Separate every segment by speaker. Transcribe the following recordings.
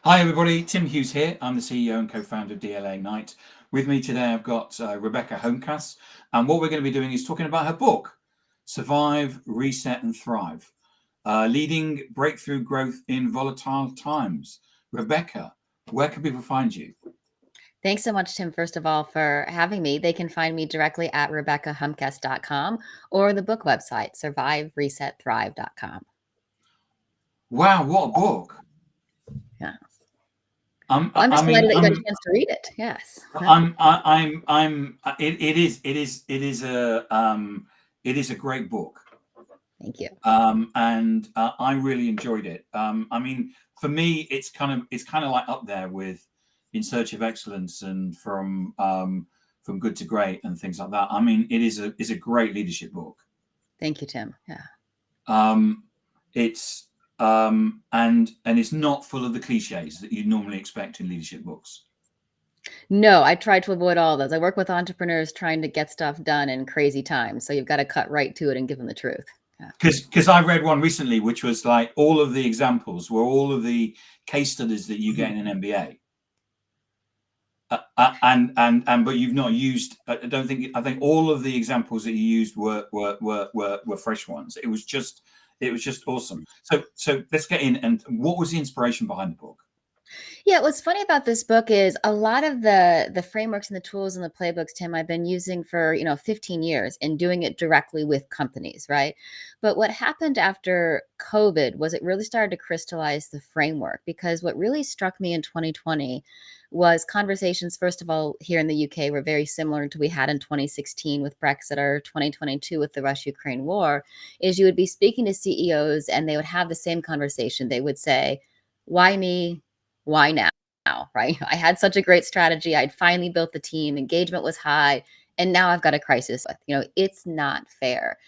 Speaker 1: Hi everybody, Tim Hughes here. I'm the CEO and co-founder of DLA Ignite. With me today I've got Rebecca Homkes, and what we're going to be doing is talking about her book, Survive, Reset and Thrive, Leading Breakthrough Growth in Volatile Times. Rebecca, where can people find you?
Speaker 2: Thanks so much, Tim, first of all, for having me. They can find me directly at RebeccaHomkes.com or the book website, SurviveResetThrive.com.
Speaker 1: Wow, what a book!
Speaker 2: Yeah.
Speaker 1: I'm,
Speaker 2: Well, I'm
Speaker 1: I
Speaker 2: just delighted
Speaker 1: mean,
Speaker 2: that you got a
Speaker 1: I'm,
Speaker 2: chance to read it. Yes.
Speaker 1: I'm. It is a great book.
Speaker 2: Thank you.
Speaker 1: And I really enjoyed it. I mean, for me, it's kind of like up there with In Search of Excellence and From Good to Great and things like that. I mean, is a great leadership book.
Speaker 2: Thank you, Tim. Yeah.
Speaker 1: It's and it's not full of the cliches that you normally expect in leadership books.
Speaker 2: No, I try to avoid all those. I work with entrepreneurs trying to get stuff done in crazy times. So you've got to cut right to it and give them the truth. Yeah.
Speaker 1: Because I read one recently, which was like all of the examples were all of the case studies that you get in an MBA. But you've not used. I don't think. I think all of the examples that you used were fresh ones. It was just awesome. So let's get in. And what was the inspiration behind the book?
Speaker 2: Yeah, what's funny about this book is a lot of the frameworks and the tools and the playbooks, Tim, I've been using for 15 years and doing it directly with companies, right? But what happened after COVID was it really started to crystallize the framework, because what really struck me in 2020 was conversations, first of all, here in the UK were very similar to we had in 2016 with Brexit or 2022 with the Russia-Ukraine war, is you would be speaking to CEOs and they would have the same conversation. They would say, why me? Why now? Right? I had such a great strategy. I'd finally built the team, engagement was high, and now I've got a crisis. It's not fair.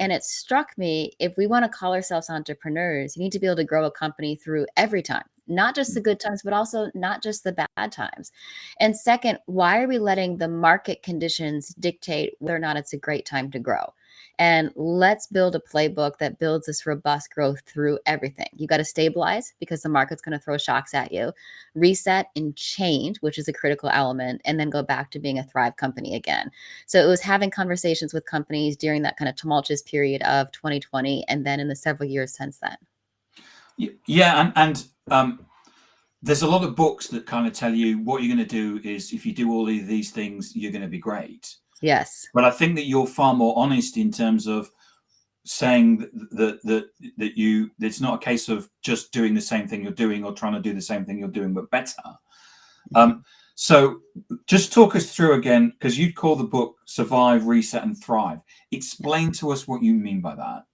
Speaker 2: And it struck me, if we want to call ourselves entrepreneurs, you need to be able to grow a company through every time, not just the good times, but also not just the bad times. And second, why are we letting the market conditions dictate whether or not it's a great time to grow? And let's build a playbook that builds this robust growth through everything. You got to stabilize because the market's going to throw shocks at you, reset and change, which is a critical element, and then go back to being a thrive company again. So it was having conversations with companies during that kind of tumultuous period of 2020 and then in the several years since then.
Speaker 1: Yeah, and there's a lot of books that kind of tell you what you're going to do is if you do all of these things, you're going to be great.
Speaker 2: Yes.
Speaker 1: But I think that you're far more honest in terms of saying that it's not a case of just doing the same thing you're doing or trying to do the same thing you're doing but better. So just talk us through again, because you'd call the book Survive, Reset and Thrive. Explain to us what you mean by that.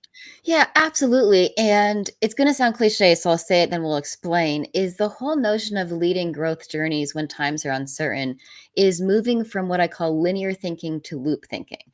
Speaker 2: Yeah, absolutely. And it's going to sound cliche, so I'll say it, then we'll explain. Is the whole notion of leading growth journeys when times are uncertain is moving from what I call linear thinking to loop thinking.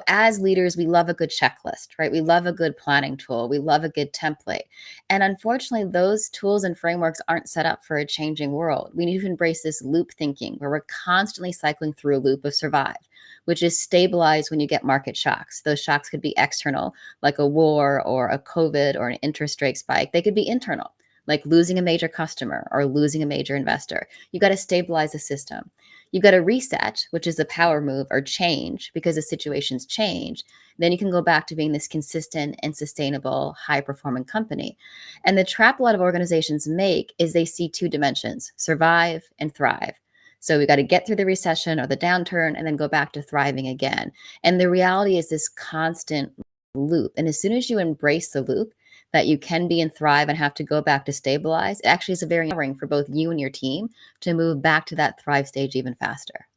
Speaker 2: As leaders, we love a good checklist, right? We love a good planning tool. We love a good template. And unfortunately, those tools and frameworks aren't set up for a changing world. We need to embrace this loop thinking where we're constantly cycling through a loop of survive, which is stabilized when you get market shocks. Those shocks could be external, like a war or a COVID or an interest rate spike. They could be internal, like losing a major customer or losing a major investor. You got to stabilize the system. You've got to reset, which is a power move or change because the situation's changed. Then you can go back to being this consistent and sustainable, high performing company. And the trap a lot of organizations make is they see two dimensions: survive and thrive. So we got to get through the recession or the downturn and then go back to thriving again. And the reality is this constant loop. And as soon as you embrace the loop, that you can be and thrive and have to go back to stabilize, it actually is a very empowering for both you and your team to move back to that thrive stage even faster.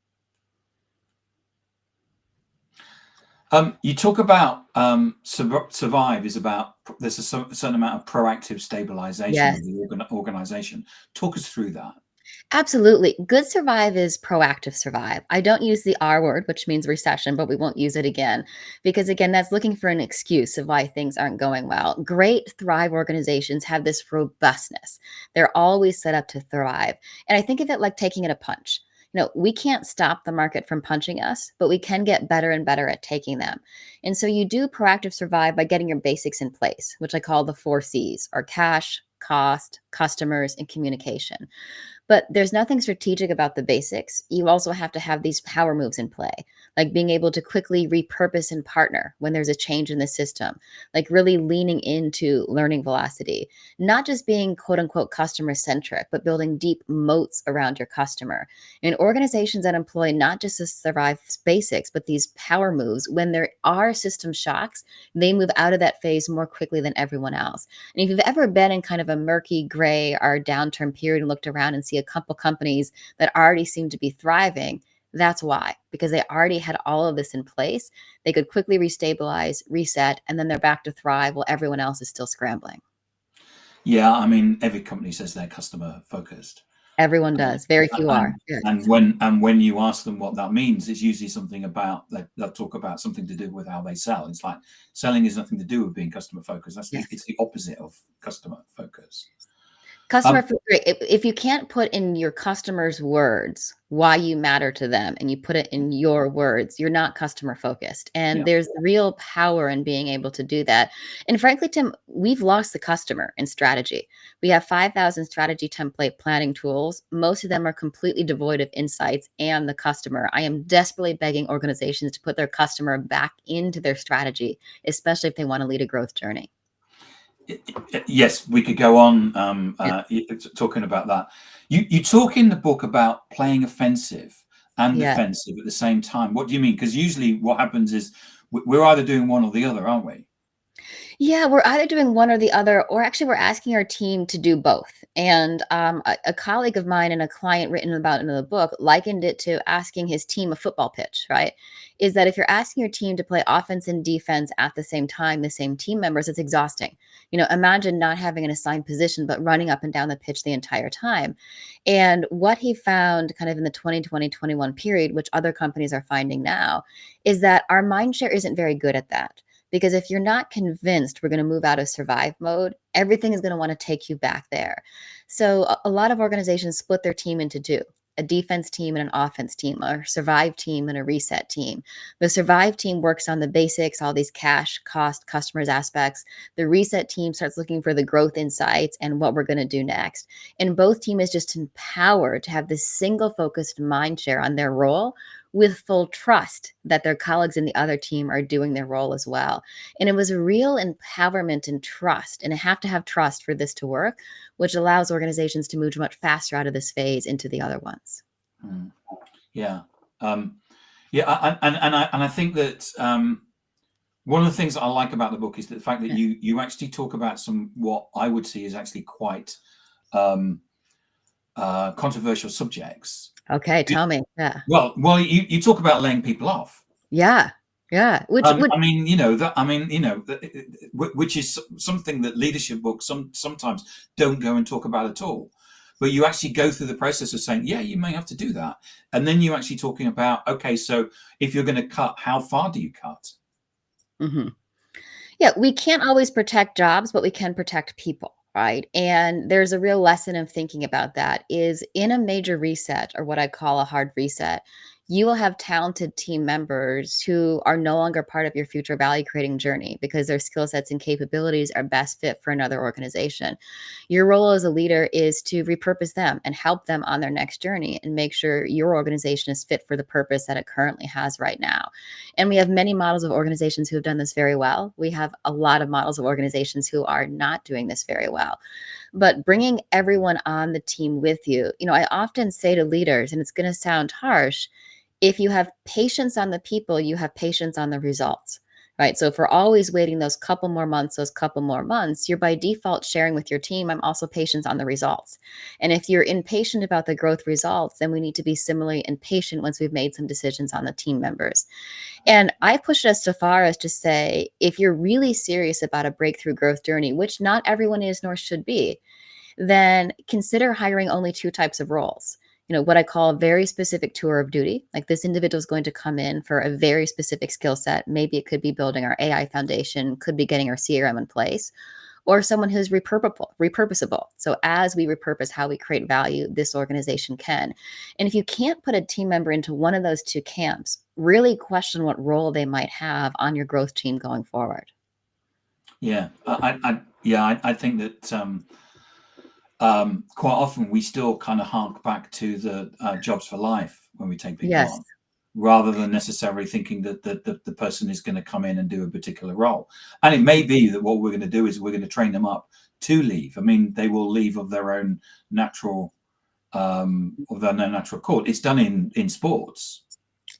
Speaker 1: You talk about survive is about there's a certain amount of proactive stabilization
Speaker 2: Yes.
Speaker 1: of the organization. Talk us through that.
Speaker 2: Absolutely. Good survive is proactive survive. I don't use the R word, which means recession, but we won't use it again because, again, that's looking for an excuse of why things aren't going well. Great thrive organizations have this robustness. They're always set up to thrive. And I think of it like taking it a punch. We can't stop the market from punching us, but we can get better and better at taking them. And so you do proactive survive by getting your basics in place, which I call the 4 C's, or cash, cost, customers, and communication. But there's nothing strategic about the basics. You also have to have these power moves in play, like being able to quickly repurpose and partner when there's a change in the system, like really leaning into learning velocity, not just being quote unquote customer centric, but building deep moats around your customer. And organizations that employ not just to survive basics, but these power moves, when there are system shocks, they move out of that phase more quickly than everyone else. And if you've ever been in kind of a murky gray or downturn period and looked around and see a couple companies that already seem to be thriving, that's why, because they already had all of this in place. They could quickly restabilize, reset, and then they're back to thrive while everyone else is still scrambling.
Speaker 1: Yeah, I mean, every company says they're customer focused.
Speaker 2: Everyone does. Very few are.
Speaker 1: And
Speaker 2: Yes.
Speaker 1: when you ask them what that means, it's usually something about they'll talk about something to do with how they sell. It's like selling has nothing to do with being customer focused.
Speaker 2: Yes.
Speaker 1: It's the opposite of customer focus.
Speaker 2: Customer, if you can't put in your customers' words why you matter to them and you put it in your words, you're not customer focused. And
Speaker 1: Yeah.
Speaker 2: there's real power in being able to do that. And frankly, Tim, we've lost the customer in strategy. We have 5,000 strategy template planning tools. Most of them are completely devoid of insights and the customer. I am desperately begging organizations to put their customer back into their strategy, especially if they want to lead a growth journey.
Speaker 1: Yes, we could go on talking about that. You talk in the book about playing offensive and
Speaker 2: Yeah.
Speaker 1: defensive at the same time. What do you mean? Because usually what happens is we're either doing one or the other, aren't we?
Speaker 2: Yeah, we're either doing one or the other, or actually, we're asking our team to do both. And a colleague of mine and a client written about in the book likened it to asking his team a football pitch, right? Is that if you're asking your team to play offense and defense at the same time, the same team members, it's exhausting. Imagine not having an assigned position, but running up and down the pitch the entire time. And what he found kind of in the 2020-21 period, which other companies are finding now, is that our mind share isn't very good at that. Because if you're not convinced we're going to move out of survive mode, everything is going to want to take you back there. So a lot of organizations split their team into two: a defense team and an offense team, or survive team and a reset team. The survive team works on the basics, all these cash, cost, customers aspects. The reset team starts looking for the growth insights and what we're going to do next. And both team is just empowered to have this single focused mind share on their role, with full trust that their colleagues in the other team are doing their role as well. And it was a real empowerment and trust. And I have to have trust for this to work, which allows organizations to move much faster out of this phase into the other ones.
Speaker 1: Yeah. And I think that one of the things that I like about the book is the fact that you actually talk about some what I would see is actually quite controversial subjects.
Speaker 2: Okay, tell me. Yeah.
Speaker 1: Well, you talk about laying people off.
Speaker 2: Yeah. Yeah.
Speaker 1: Which is something that leadership books sometimes don't go and talk about at all. But you actually go through the process of saying, yeah, you may have to do that. And then you're actually talking about, okay, so if you're going to cut, how far do you cut?
Speaker 2: Mm-hmm. Yeah, we can't always protect jobs, but we can protect people, right? And there's a real lesson of thinking about that is in a major reset, or what I call a hard reset, you will have talented team members who are no longer part of your future value creating journey because their skill sets and capabilities are best fit for another organization. Your role as a leader is to repurpose them and help them on their next journey and make sure your organization is fit for the purpose that it currently has right now. And we have many models of organizations who have done this very well. We have a lot of models of organizations who are not doing this very well. But bringing everyone on the team with you, I often say to leaders, and it's going to sound harsh, if you have patience on the people, you have patience on the results, right? So if we're always waiting those couple more months, you're by default sharing with your team, I'm also patient on the results. And if you're impatient about the growth results, then we need to be similarly impatient once we've made some decisions on the team members. And I push it as far as to say, if you're really serious about a breakthrough growth journey, which not everyone is nor should be, then consider hiring only two types of roles. What I call a very specific tour of duty. Like this individual is going to come in for a very specific skill set. Maybe it could be building our AI foundation, could be getting our CRM in place, or someone who's repurposable. So as we repurpose how we create value, this organization can. And if you can't put a team member into one of those two camps, really question what role they might have on your growth team going forward.
Speaker 1: Yeah, I think that quite often we still kind of hark back to the jobs for life when we take people
Speaker 2: Yes.
Speaker 1: on, rather than necessarily thinking that the person is going to come in and do a particular role. And it may be that what we're going to do is we're going to train them up to leave. I mean, they will leave of their own natural accord. It's done in sports.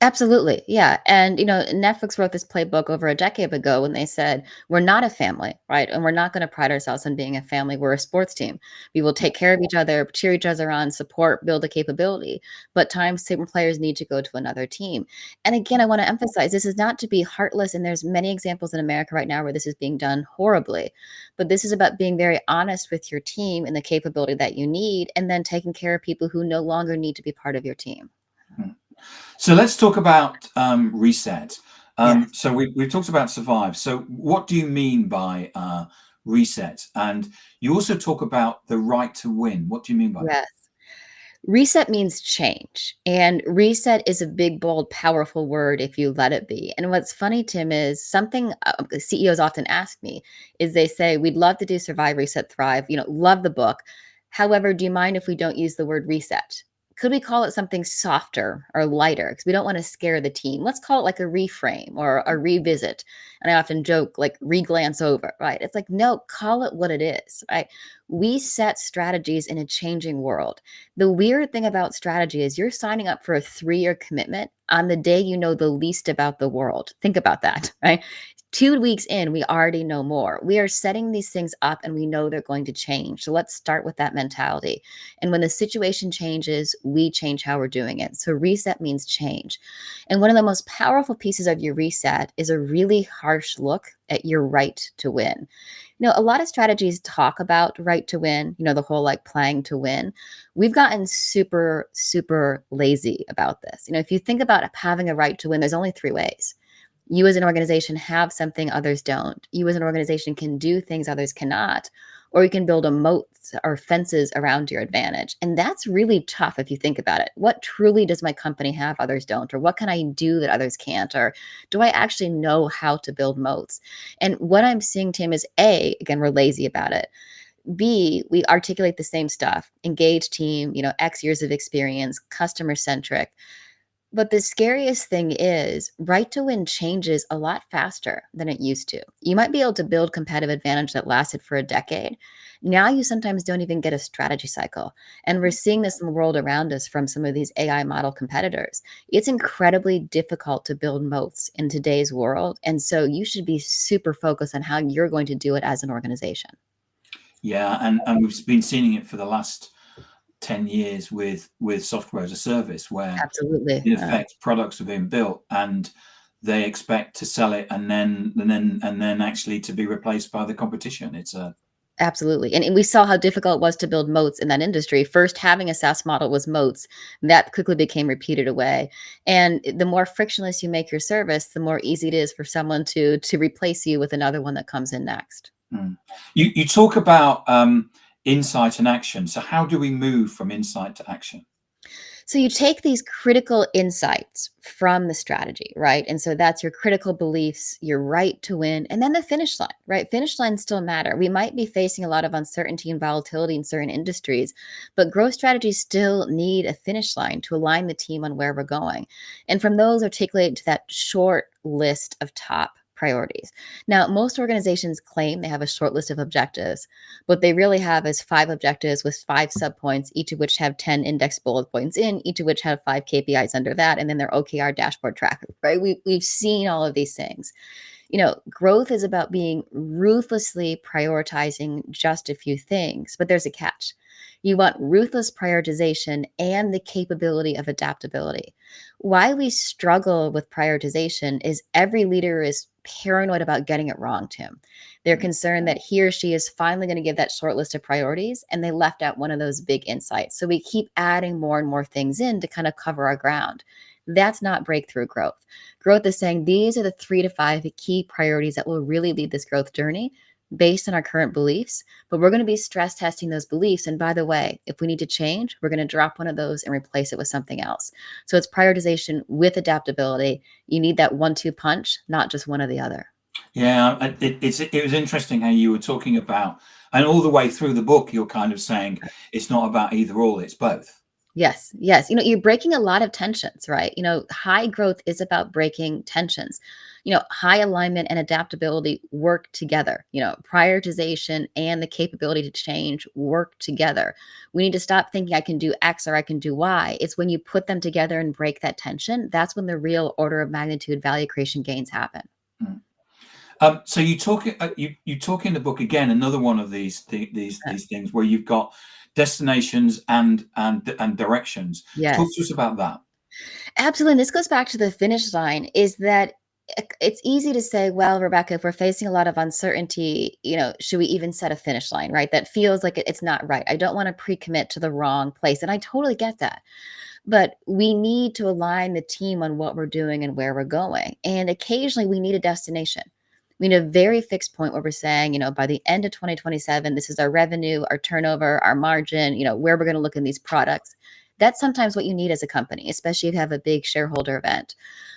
Speaker 2: Absolutely. Yeah. And, Netflix wrote this playbook over a decade ago when they said, we're not a family, right? And we're not going to pride ourselves on being a family. We're a sports team. We will take care of each other, cheer each other on, support, build a capability. But times certain players need to go to another team. And again, I want to emphasize this is not to be heartless. And there's many examples in America right now where this is being done horribly. But this is about being very honest with your team and the capability that you need, and then taking care of people who no longer need to be part of your team.
Speaker 1: So let's talk about reset.
Speaker 2: Yes.
Speaker 1: So we've talked about survive. So what do you mean by reset? And you also talk about the right to win. What do you mean by that?
Speaker 2: Yes. Reset means change. And reset is a big, bold, powerful word if you let it be. And what's funny, Tim, is something CEOs often ask me is they say, we'd love to do Survive, Reset, Thrive, love the book. However, do you mind if we don't use the word reset? Could we call it something softer or lighter? Because we don't want to scare the team. Let's call it like a reframe or a revisit. And I often joke, like reglance over, right? It's like, no, call it what it is, right? We set strategies in a changing world. The weird thing about strategy is you're signing up for a 3-year commitment on the day you know the least about the world. Think about that, right? 2 weeks in, we already know more. We are setting these things up and we know they're going to change. So let's start with that mentality. And when the situation changes, we change how we're doing it. So reset means change. And one of the most powerful pieces of your reset is a really harsh look at your right to win. A lot of strategies talk about right to win, the whole like playing to win. We've gotten super, super lazy about this. If you think about having a right to win, there's only 3 ways. You as an organization have something others don't. You as an organization can do things others cannot, or you can build a moat or fences around your advantage. And that's really tough if you think about it. What truly does my company have others don't? Or what can I do that others can't? Or do I actually know how to build moats? And what I'm seeing, Tim, is A, again, we're lazy about it. B, we articulate the same stuff, engaged team, X years of experience, customer centric. But the scariest thing is right to win changes a lot faster than it used to. You might be able to build competitive advantage that lasted for a decade. Now you sometimes don't even get a strategy cycle. And we're seeing this in the world around us from some of these AI model competitors. It's incredibly difficult to build moats in today's world. And so you should be super focused on how you're going to do it as an organization.
Speaker 1: Yeah, and we've been seeing it for the last 10 years with software as a service, where
Speaker 2: Absolutely.
Speaker 1: in effect products are being built and they expect to sell it and then actually to be replaced by the competition. It's a
Speaker 2: Absolutely. And we saw how difficult it was to build moats in that industry. First, having a SaaS model was moats. That quickly became repeated away. And the more frictionless you make your service, the more easy it is for someone to replace you with another one that comes in next.
Speaker 1: You talk about insight and action. So how do we move from insight to action?
Speaker 2: So you take these critical insights from the strategy, right? And so that's your critical beliefs, your right to win, and then the finish line, right? Finish lines still matter. We might be facing a lot of uncertainty and volatility in certain industries, but growth strategies still need a finish line to align the team on where we're going. And from those, articulate to that short list of top priorities. Now, most organizations claim they have a short list of objectives. What they really have is 5 objectives with 5 subpoints, each of which have 10 index bullet points in, each of which have 5 KPIs under that, and then their OKR dashboard tracker, right? We've seen all of these things. Growth is about being ruthlessly prioritizing just a few things, but there's a catch. You want ruthless prioritization and the capability of adaptability. Why we struggle with prioritization is every leader is paranoid about getting it wrong, Tim. They're concerned that he or she is finally going to give that short list of priorities and they left out one of those big insights. So we keep adding more and more things in to kind of cover our ground. That's not breakthrough growth. Growth is saying these are the 3 to 5 key priorities that will really lead this growth journey based on our current beliefs, but we're going to be stress testing those beliefs. And by the way, if we need to change, we're going to drop one of those and replace it with something else. So it's prioritization with adaptability. You need that 1-2 punch, not just one or the other.
Speaker 1: Yeah, it was interesting how you were talking about, and all the way through the book, you're kind of saying it's not about either or, it's both.
Speaker 2: Yes, yes. You're breaking a lot of tensions, right? High growth is about breaking tensions. High alignment and adaptability work together. Prioritization and the capability to change work together. We need to stop thinking I can do X or I can do Y. It's when you put them together and break that tension, that's when the real order of magnitude value creation gains happen.
Speaker 1: Mm. So you talk in the book again, another one of these things where you've got destinations and directions. Talk to
Speaker 2: Yes.
Speaker 1: us about that.
Speaker 2: Absolutely. And this goes back to the finish line is that it's easy to say, well, Rebecca, if we're facing a lot of uncertainty, should we even set a finish line, right? That feels like it's not right. I don't want to pre-commit to the wrong place. And I totally get that. But we need to align the team on what we're doing and where we're going. And occasionally we need a destination. We need a very fixed point where we're saying, by the end of 2027, this is our revenue, our turnover, our margin, where we're going to look in these products. That's sometimes what you need as a company, especially if you have a big shareholder event.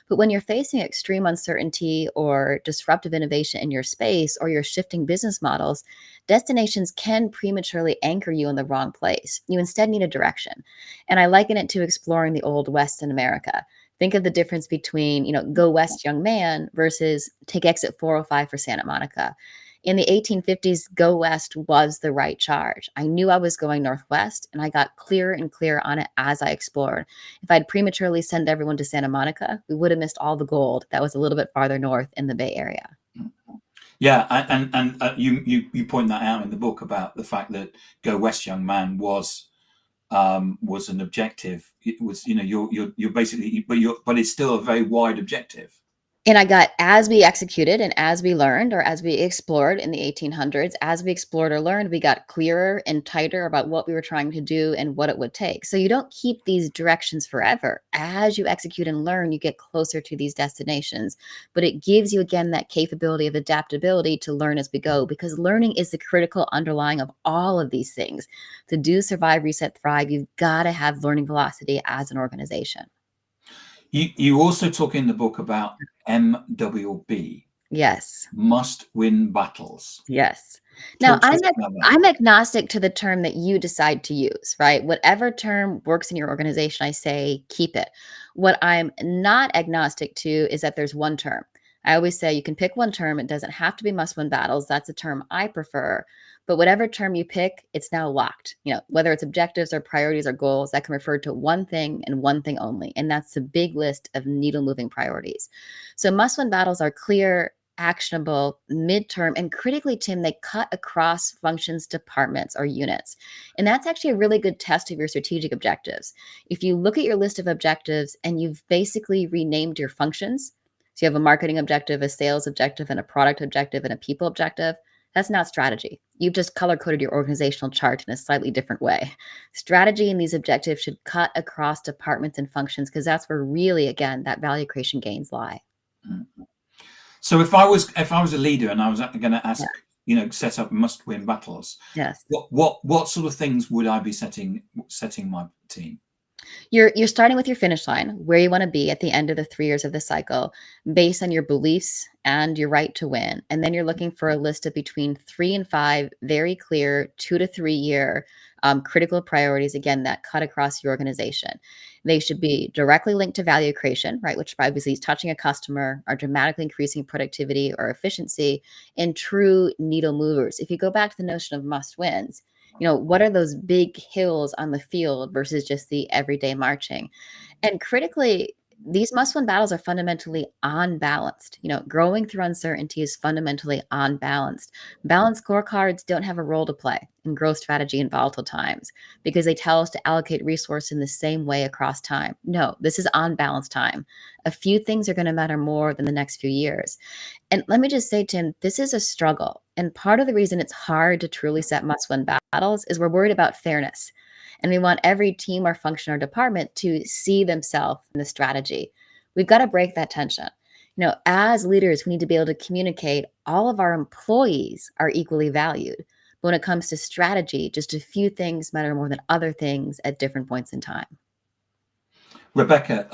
Speaker 2: But when you're facing extreme uncertainty or disruptive innovation in your space or you're shifting business models, destinations can prematurely anchor you in the wrong place. You instead need a direction. And I liken it to exploring the Old West in America. Think of the difference between, go west, young man, versus take exit 405 for Santa Monica. In the 1850s, go west was the right charge. I knew I was going northwest, and I got clearer and clearer on it as I explored. If I'd prematurely sent everyone to Santa Monica, we would have missed all the gold that was a little bit farther north in the Bay Area.
Speaker 1: Yeah, and you point that out in the book about the fact that Go West, Young Man was an objective. It was, you're basically, but it's still a very wide objective.
Speaker 2: And I got, as we executed and as we learned, or as we explored in the 1800s, as we explored or learned, we got clearer and tighter about what we were trying to do and what it would take. So you don't keep these directions forever. As you execute and learn, you get closer to these destinations. But it gives you, again, that capability of adaptability to learn as we go, because learning is the critical underlying of all of these things. To do survive, reset, thrive, you've got to have learning velocity as an organization.
Speaker 1: You also talk in the book about MWB,
Speaker 2: Yes.
Speaker 1: must win battles.
Speaker 2: Yes. Now,
Speaker 1: Talk to us about that.
Speaker 2: I'm agnostic to the term that you decide to use, right? Whatever term works in your organization, I say keep it. What I'm not agnostic to is that there's one term. I always say you can pick one term. It doesn't have to be must win battles. That's a term I prefer. But whatever term you pick, it's now locked. Whether it's objectives or priorities or goals, that can refer to one thing and one thing only. And that's the big list of needle moving priorities. So must win battles are clear, actionable, midterm, and critically, Tim, they cut across functions, departments, or units. And that's actually a really good test of your strategic objectives. If you look at your list of objectives and you've basically renamed your functions, so you have a marketing objective, a sales objective, and a product objective, and a people objective, that's not strategy. You've just color coded your organizational chart in a slightly different way. Strategy and these objectives should cut across departments and functions, because that's where really, again, that value creation gains lie.
Speaker 1: So if I was a leader and I was going to
Speaker 2: Yeah.
Speaker 1: ask, set up must win battles,
Speaker 2: Yes.
Speaker 1: what sort of things would I be setting my team?
Speaker 2: You're starting with your finish line, where you want to be at the end of the 3 years of the cycle, based on your beliefs and your right to win. And then you're looking for a list of between 3 and 5 very clear 2 to 3 year critical priorities, again, that cut across your organization. They should be directly linked to value creation, right? Which obviously is touching a customer or dramatically increasing productivity or efficiency, and true needle movers. If you go back to the notion of must wins, what are those big hills on the field versus just the everyday marching? And critically, these must win battles are fundamentally unbalanced. Growing through uncertainty is fundamentally unbalanced. Balanced scorecards don't have a role to play in growth strategy in volatile times, because they tell us to allocate resource in the same way across time. No, this is unbalanced time. A few things are going to matter more than the next few years. And let me just say, Tim, this is a struggle. And part of the reason it's hard to truly set must win battles is we're worried about fairness. And we want every team or function or department to see themselves in the strategy. We've got to break that tension. As leaders, we need to be able to communicate all of our employees are equally valued. But when it comes to strategy, just a few things matter more than other things at different points in time.
Speaker 1: Rebecca,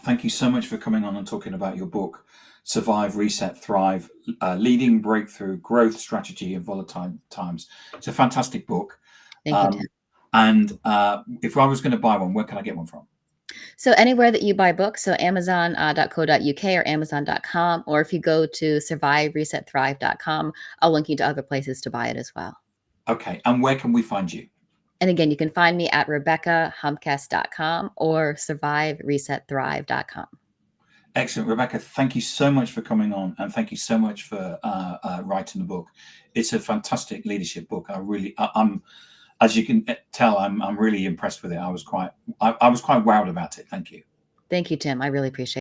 Speaker 1: thank you so much for coming on and talking about your book. Survive, Reset, Thrive, Leading Breakthrough Growth Strategy in Volatile Times. It's a fantastic book.
Speaker 2: Thank you, Tim.
Speaker 1: And if I was going to buy one, where can I get one from?
Speaker 2: So anywhere that you buy books, so amazon.co.uk or amazon.com, or if you go to surviveresetthrive.com, I'll link you to other places to buy it as well.
Speaker 1: Okay. And where can we find you?
Speaker 2: And again, you can find me at RebeccaHomkes.com or surviveresetthrive.com.
Speaker 1: Excellent. Rebecca, thank you so much for coming on, and thank you so much for writing the book. It's a fantastic leadership book. I'm, as you can tell, I'm really impressed with it. I was quite wowed about it. Thank you.
Speaker 2: Thank you, Tim. I really appreciate it.